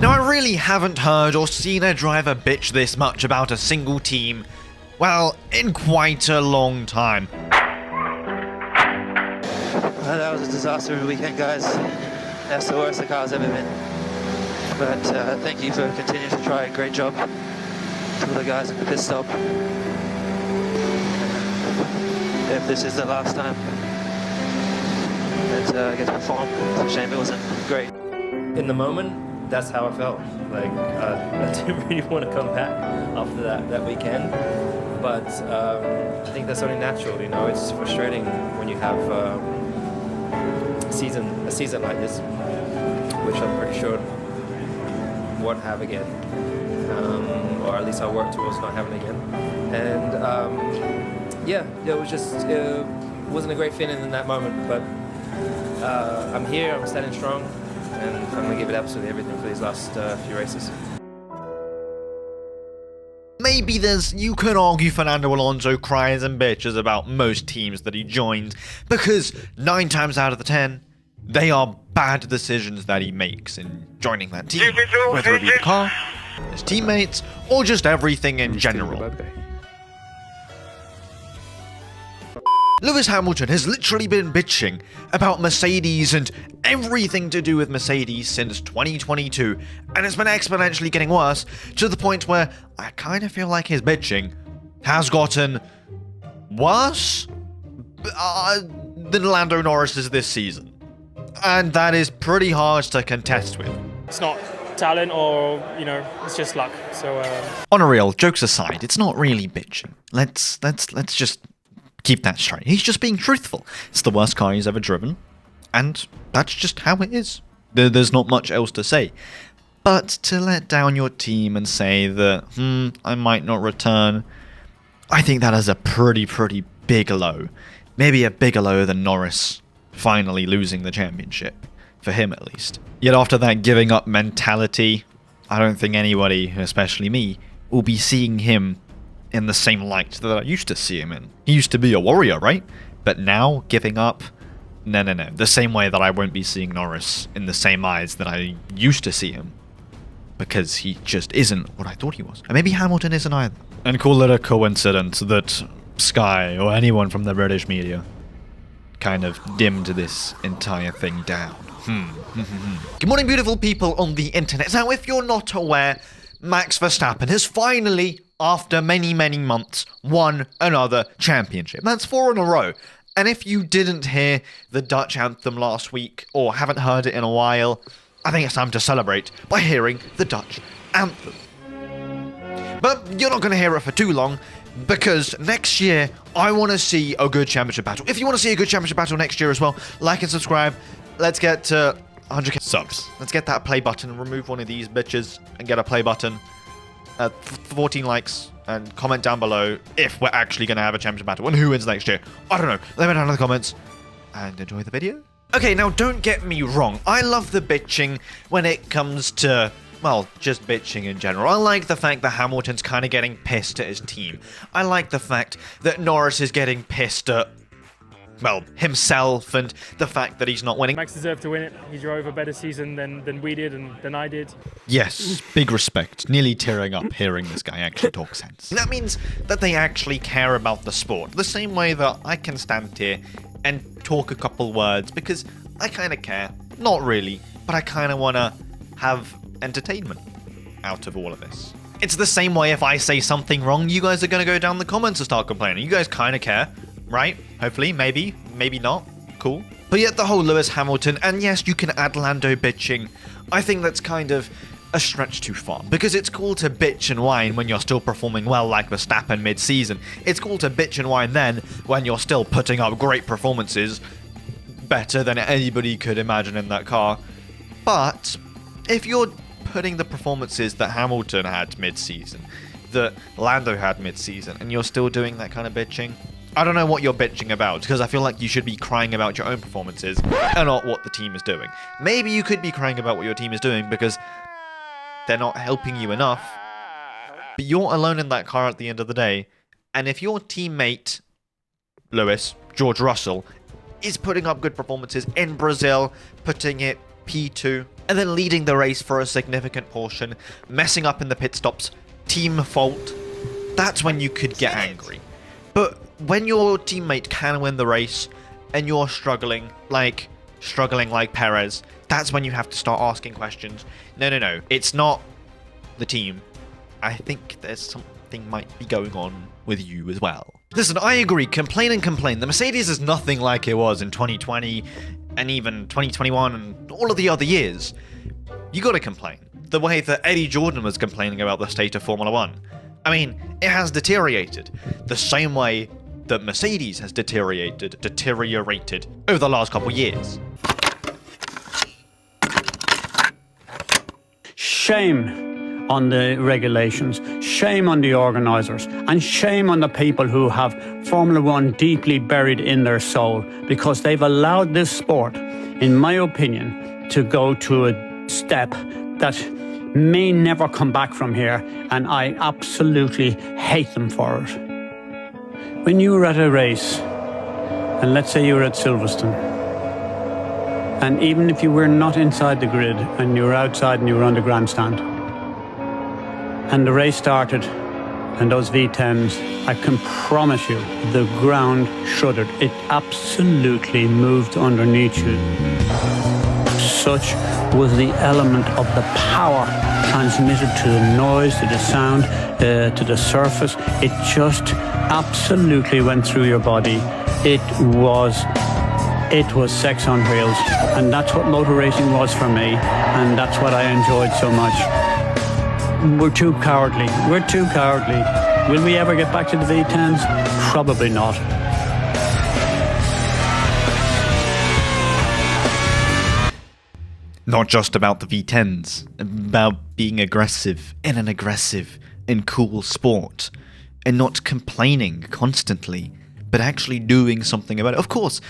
Now, I really haven't heard or seen a driver bitch this much about a single team, well, in quite a long time. That was a disaster of a weekend, guys. That's the worst the car's ever been. But thank you for continuing to try. Great job to the guys at the pit stop. If this is the last time that I get to perform, it's a shame it wasn't great. In the moment, that's how I felt. Like, I didn't really want to come back after that weekend. But I think that's only natural, you know. It's frustrating when you have a season like this, which I'm pretty sure won't have again, or at least I'll work towards not having again. And yeah, it was just wasn't a great feeling in that moment. But I'm here, I'm standing strong, and I'm gonna give it absolutely everything for these last few races. Maybe you could argue Fernando Alonso cries and bitches about most teams that he joined, because 9 times out of the 10, they are bad decisions that he makes in joining that team, whether it be the car, his teammates, or just everything in general. Lewis Hamilton has literally been bitching about Mercedes and everything to do with Mercedes since 2022, and it's been exponentially getting worse to the point where I kind of feel like his bitching has gotten worse than Lando Norris's this season. And that is pretty hard to contest with. It's not talent or, you know, it's just luck. So on a real, jokes aside, it's not really bitching. Let's just keep that straight. He's just being truthful. It's the worst car he's ever driven, and that's just how it is. There's not much else to say. But to let down your team and say that, I might not return, I think that is a pretty big low. Maybe a bigger low than Norris finally losing the championship, for him at least. Yet after that giving up mentality, I don't think anybody, especially me, will be seeing him in the same light that I used to see him in. He used to be a warrior, right? But now, giving up? No. The same way that I won't be seeing Norris in the same eyes that I used to see him. Because he just isn't what I thought he was. And maybe Hamilton isn't either. And call it a coincidence that Sky, or anyone from the British media, kind of dimmed this entire thing down. Good morning, beautiful people on the internet. Now, if you're not aware, Max Verstappen has finally, after many months, won another championship. That's 4 in a row. And if you didn't hear the Dutch anthem last week, or haven't heard it in a while, I think it's time to celebrate by hearing the Dutch anthem. But you're not going to hear it for too long, because next year, I want to see a good championship battle. If you want to see a good championship battle next year as well, like and subscribe. Let's get to 100k subs. Let's get that play button, remove one of these bitches, and get a play button. 14 likes, and comment down below if we're actually going to have a championship battle and who wins next year. I don't know. Let me know in the comments, and enjoy the video. Okay, now don't get me wrong. I love the bitching when it comes to, well, just bitching in general. I like the fact that Hamilton's kind of getting pissed at his team. I like the fact that Norris is getting pissed at, well, himself, and the fact that he's not winning. Max deserved to win it. He drove a better season than we did and than I did. Yes, big respect. Nearly tearing up hearing this guy actually talk sense. That means that they actually care about the sport. The same way that I can stand here and talk a couple words because I kind of care. Not really, but I kind of want to have entertainment out of all of this. It's the same way if I say something wrong, you guys are going to go down the comments and start complaining. You guys kind of care, right? Hopefully, maybe not. Cool. But yet the whole Lewis Hamilton, and yes, you can add Lando bitching, I think that's kind of a stretch too far. Because it's cool to bitch and whine when you're still performing well like Verstappen mid-season. It's cool to bitch and whine then when you're still putting up great performances, better than anybody could imagine in that car. But if you're putting the performances that Hamilton had mid-season, that Lando had mid-season, and you're still doing that kind of bitching, I don't know what you're bitching about, because I feel like you should be crying about your own performances and not what the team is doing. Maybe you could be crying about what your team is doing because they're not helping you enough, but you're alone in that car at the end of the day, and if your teammate, Lewis, George Russell, is putting up good performances in Brazil, putting it P2, and then leading the race for a significant portion, messing up in the pit stops, team fault, that's when you could get angry. But when your teammate can win the race and you're struggling like Perez, that's when you have to start asking questions. No, it's not the team. I think there's something might be going on with you as well. Listen, I agree, complain and complain. The Mercedes is nothing like it was in 2020 and even 2021 and all of the other years. You gotta complain. The way that Eddie Jordan was complaining about the state of Formula 1. I mean, it has deteriorated. The same way that Mercedes has deteriorated over the last couple of years. Shame on the regulations, shame on the organisers, and shame on the people who have Formula 1 deeply buried in their soul, because they've allowed this sport, in my opinion, to go to a step that may never come back from here, and I absolutely hate them for it. When you were at a race, and let's say you were at Silverstone, and even if you were not inside the grid and you were outside and you were on the grandstand, and the race started and those V10s, I can promise you the ground shuddered. It absolutely moved underneath you. Such was the element of the power transmitted to the noise, to the sound, to the surface. It just absolutely went through your body. It was sex on wheels, and that's what motor racing was for me, and that's what I enjoyed so much. We're too cowardly. We're too cowardly. Will we ever get back to the V10s? Probably not. Not just about the V10s, about being aggressive in an aggressive and cool sport, and not complaining constantly, but actually doing something about it. Of course,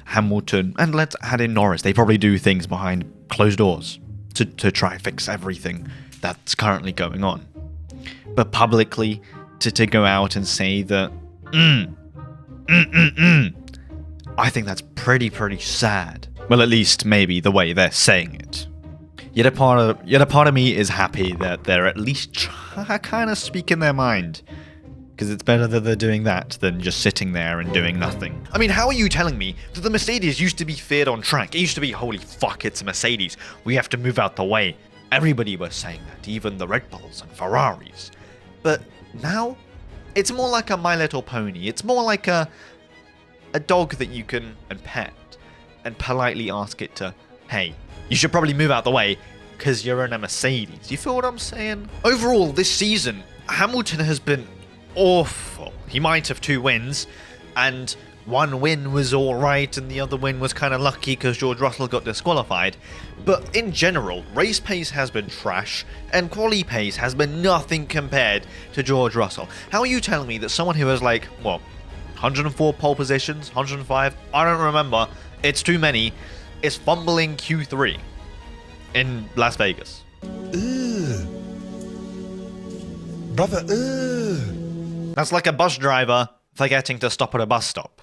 Hamilton, and let's add in Norris, they probably do things behind closed doors to try and fix everything that's currently going on. But publicly, to go out and say that, I think that's pretty sad. Well, at least maybe the way they're saying it. Yet a part of me is happy that they're at least kind of speaking their mind. Because it's better that they're doing that than just sitting there and doing nothing. I mean, how are you telling me that the Mercedes used to be feared on track? It used to be, holy fuck, it's a Mercedes. We have to move out the way. Everybody was saying that, even the Red Bulls and Ferraris. But now, it's more like a My Little Pony. It's more like a dog that you can pet and politely ask it to, hey, you should probably move out the way because you're in a Mercedes. You feel what I'm saying? Overall, this season, Hamilton has been awful. He might have 2 wins, and one win was alright, and the other win was kind of lucky because George Russell got disqualified. But in general, race pace has been trash, and quali pace has been nothing compared to George Russell. How are you telling me that someone who has 104 pole positions, 105, I don't remember, it's too many, is fumbling Q3 in Las Vegas? Brother, That's like a bus driver forgetting to stop at a bus stop.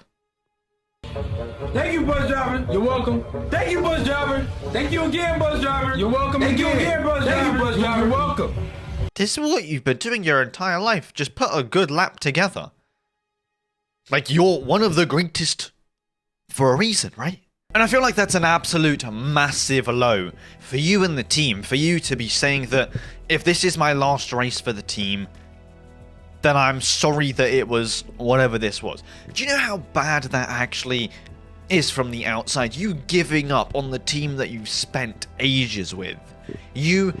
Thank you, bus driver. You're welcome. Thank you, bus driver. Thank you again, bus driver. You're welcome. Thank you again, bus driver. Thank you, bus driver. You're welcome. This is what you've been doing your entire life. Just put a good lap together. Like, you're one of the greatest for a reason, right? And I feel like that's an absolute massive low for you and the team, for you to be saying that if this is my last race for the team, then I'm sorry that it was whatever this was. Do you know how bad that actually is from the outside? You giving up on the team that you spent ages with. You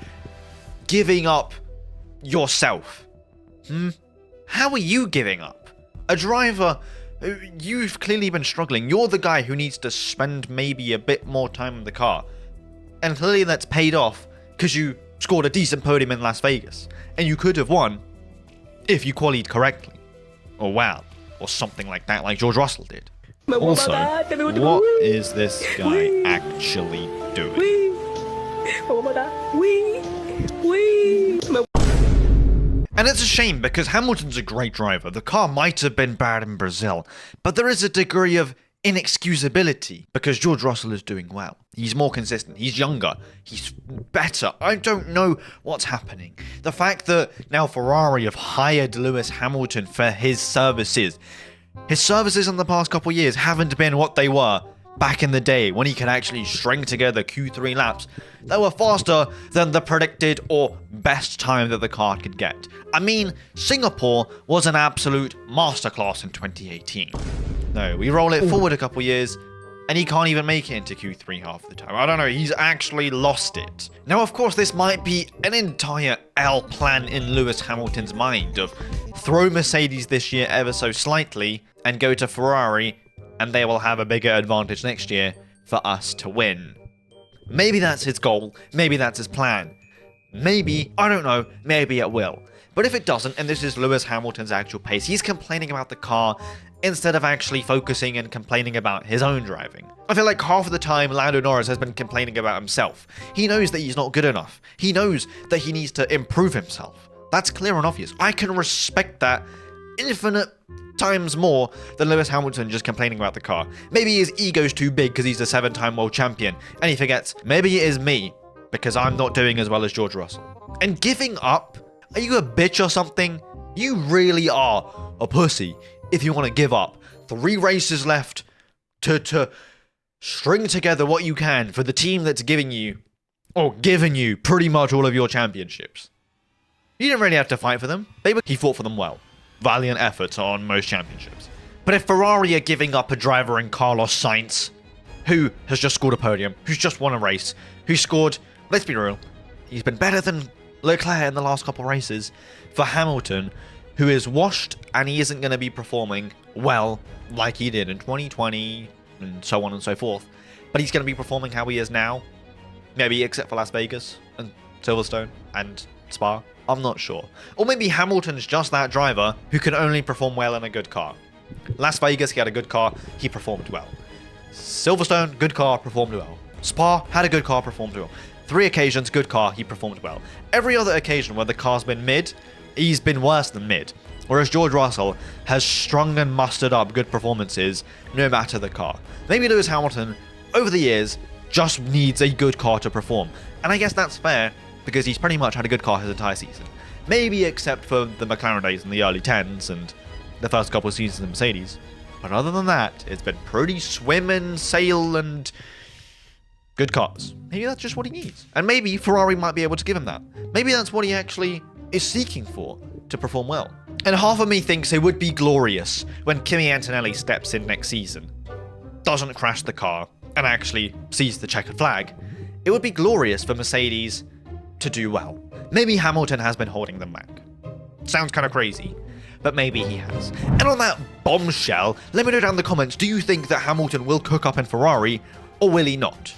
giving up yourself. How are you giving up? A driver, you've clearly been struggling. You're the guy who needs to spend maybe a bit more time in the car. And clearly that's paid off because you scored a decent podium in Las Vegas. And you could have won if you qualied correctly. Or well. Or something like that, like George Russell did. Also, what is this guy actually doing? And it's a shame because Hamilton's a great driver. The car might have been bad in Brazil, but there is a degree of inexcusability because George Russell is doing well. He's more consistent. He's younger. He's better. I don't know what's happening. The fact that now Ferrari have hired Lewis Hamilton for his services in the past couple of years haven't been what they were back in the day when he could actually string together Q3 laps that were faster than the predicted or best time that the car could get. I mean, Singapore was an absolute masterclass in 2018. No, we roll it forward a couple years and he can't even make it into Q3 half the time. I don't know, he's actually lost it. Now, of course, this might be an entire L plan in Lewis Hamilton's mind of throw Mercedes this year ever so slightly and go to Ferrari, and they will have a bigger advantage next year for us to win. Maybe that's his goal, maybe that's his plan. Maybe, I don't know, maybe it will. But if it doesn't, and this is Lewis Hamilton's actual pace, he's complaining about the car instead of actually focusing and complaining about his own driving. I feel like half of the time Lando Norris has been complaining about himself. He knows that he's not good enough. He knows that he needs to improve himself. That's clear and obvious. I can respect that infinite times more than Lewis Hamilton just complaining about the car. Maybe his ego's too big because he's a 7-time world champion, and he forgets, maybe it is me, because I'm not doing as well as George Russell. And giving up? Are you a bitch or something? You really are a pussy if you want to give up 3 races left to string together what you can for the team that's giving you pretty much all of your championships. You didn't really have to fight for them. He fought for them well. Valiant efforts on most championships. But if Ferrari are giving up a driver in Carlos Sainz, who has just scored a podium, who's just won a race, who scored, let's be real, he's been better than Leclerc in the last couple races, for Hamilton, who is washed and he isn't going to be performing well like he did in 2020 and so on and so forth. But he's going to be performing how he is now, maybe except for Las Vegas and Silverstone and Spa. I'm not sure. Or maybe Hamilton's just that driver who can only perform well in a good car. Las Vegas, he had a good car, he performed well. Silverstone, good car, performed well. Spa, had a good car, performed well. 3 occasions, good car, he performed well. Every other occasion where the car's been mid, he's been worse than mid. Whereas George Russell has strung and mustered up good performances no matter the car. Maybe Lewis Hamilton, over the years, just needs a good car to perform. And I guess that's fair, because he's pretty much had a good car his entire season. Maybe except for the McLaren days in the early 10s and the first couple of seasons in Mercedes. But other than that, it's been pretty swim and sail and good cars. Maybe that's just what he needs. And maybe Ferrari might be able to give him that. Maybe that's what he actually is seeking for to perform well. And half of me thinks it would be glorious when Kimi Antonelli steps in next season, doesn't crash the car, and actually sees the checkered flag. It would be glorious for Mercedes to do well. Maybe Hamilton has been holding them back. Sounds kind of crazy, but maybe he has. And on that bombshell, let me know down in the comments, do you think that Hamilton will cook up in Ferrari, or will he not?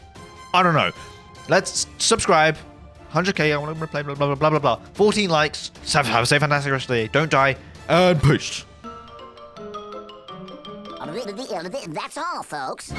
I don't know. Let's subscribe. 100k, I want to play blah blah blah blah blah. 14 likes. Have a safe fantastic rest of the day. Don't die. And peace. That's all, folks.